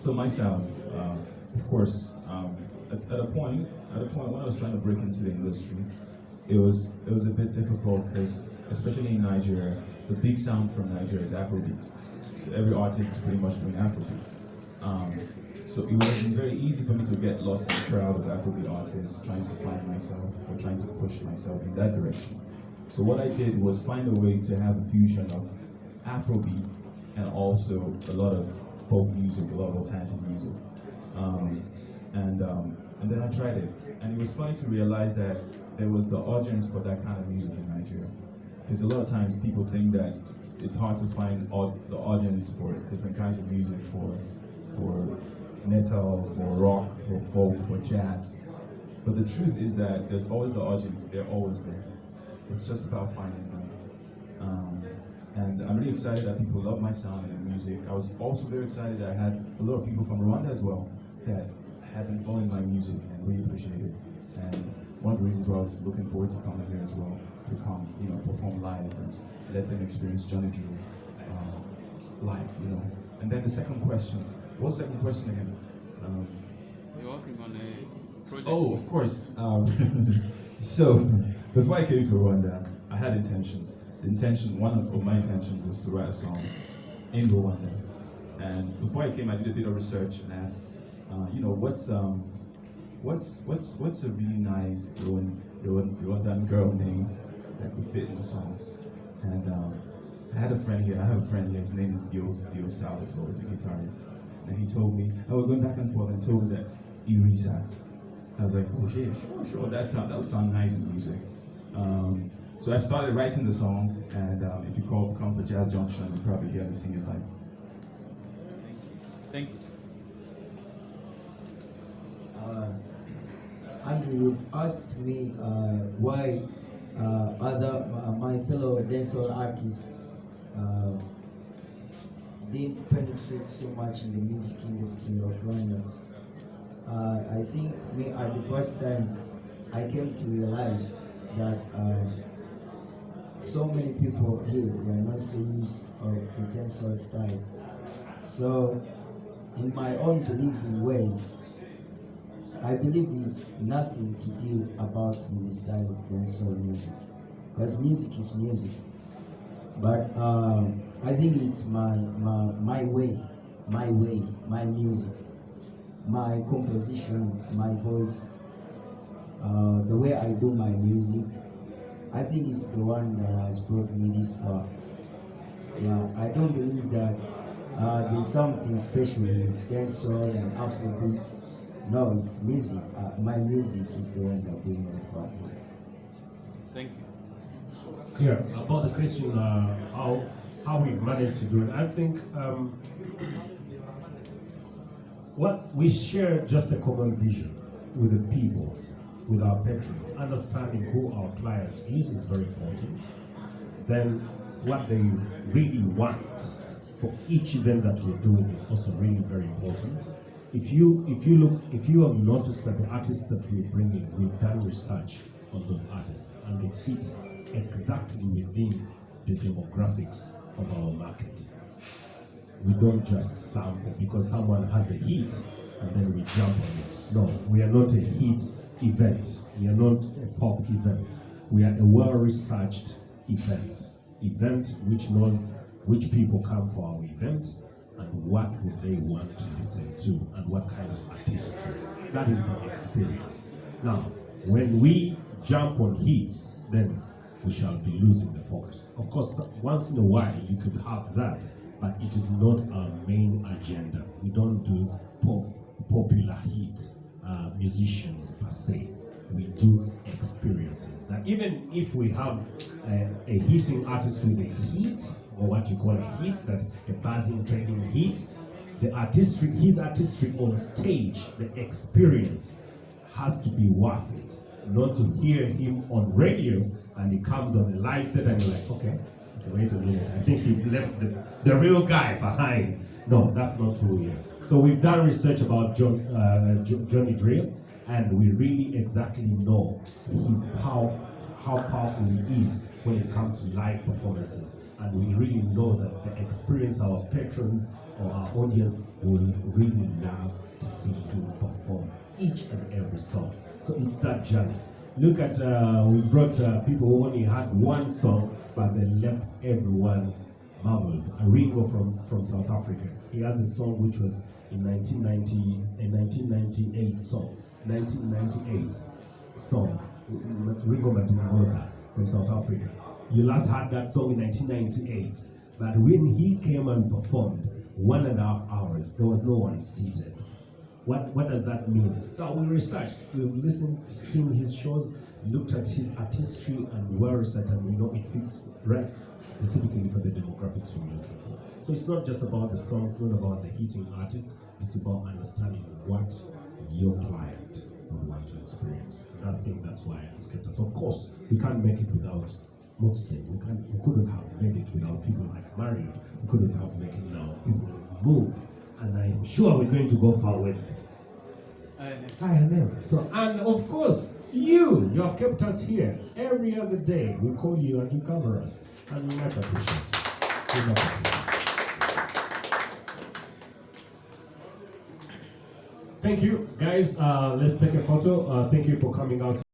So my sound, of course, at a point when I was trying to break into the industry, it was a bit difficult because, especially in Nigeria, the big sound from Nigeria is Afrobeat. So every artist is pretty much doing Afrobeat. So it wasn't very easy for me to get lost in the crowd of Afrobeat artists trying to find myself or trying to push myself in that direction. So what I did was find a way to have a fusion of Afrobeat and also a lot of folk music, a lot of alternative music. And then I tried it. And it was funny to realize that there was the audience for that kind of music in Nigeria. Because a lot of times people think that it's hard to find the audience for different kinds of music, for metal, for rock, for folk, for jazz. But the truth is that there's always the audience, they're always there. It's just about finding them. And I'm really excited that people love my sound and music. I was also very excited that I had a lot of people from Rwanda as well that have been following my music and really appreciate it. And one of the reasons why I was looking forward to coming here as well, to come, perform live and let them experience John Drille live, And then the second question, what's the second question again? You're working on a project. Oh, of course. So, before I came to Rwanda, I had intentions. One of my intentions was to write a song in Rwanda. And before I came, I did a bit of research and asked, what's a really nice Rwandan girl name that could fit in the song? And I have a friend here, his name is Dio Salvatore, he's a guitarist. And he told me, I was going back and forth and told me that Irisa. I was like, oh shit, sure, that would sound nice in music. So I started writing the song, and if you come for Jazz Junction, you'll probably hear me sing it live. Thank you. Andrew asked me why my fellow dancehall artists didn't penetrate so much in the music industry of Rwanda. I think at the first time I came to realize that so many people here were not so used of the dancehall style. So, in my own believing ways, I believe it's nothing to do about with the style of dancehall music, because music is music. But I think it's my way, my music, my composition, my voice, the way I do my music. I think it's the one that has brought me this far. Yeah, I don't believe that there's something special in dancehall and Afrobeat. No, it's music. My music is the one that brings me far. Thank you. Yeah, about the question, how we managed to do it. I think what we share just a common vision with the people, with our patrons. Understanding who our client is very important. Then what they really want for each event that we're doing is also really very important. If you have noticed that the artists that we bring in, we've done research on those artists and they fit exactly within the demographics of our market. We don't just sample because someone has a hit and then we jump on it. No, we are not a hit event. We are not a pop event. We are a well-researched event which knows which people come for our event and what would they want to listen to and what kind of artistry. That is the experience. Now, when we jump on hits, then we shall be losing the focus. Of course, once in a while you could have that, but it is not our main agenda. We don't do popular hit musicians per se. We do experiences. That even if we have a hitting artist with a hit, or what you call a hit, that's a buzzing, trending hit, his artistry on stage, the experience has to be worth it. Not to hear him on radio and he comes on a live set and you're like, okay, wait a minute, I think you've left the real guy behind. No, that's not who we are. So we've done research about Johnny Drille, and we really exactly know how powerful he is when it comes to live performances. And we really know that the experience our patrons or our audience will really love to see him perform each and every song. So it's that journey. Look at, we brought people who only had one song, but they left everyone marveled. Ringo from South Africa. He has a song which was in 1998 song. 1998 song. Ringo Madungoza from South Africa. You last heard that song in 1998. But when he came and performed 1.5 hours, there was no one seated. What does that mean? Now we researched, we've listened, seen his shows, looked at his artistry and well researched, and we know it fits right specifically for the demographics we're looking for. So it's not just about the songs, it's not about the hitting artist, it's about understanding what your client would want to experience. And I think that's why it's kept us. Of course, we can't make it without Mutsi. We couldn't have made it without people like Mario. We couldn't have made it without people like Move. And I'm sure we're going to go far with I am. So, and of course, you have kept us here every other day. We call you and you cover us. And we might appreciate it. We might appreciate it. Thank you, guys. Let's take a photo. Thank you for coming out.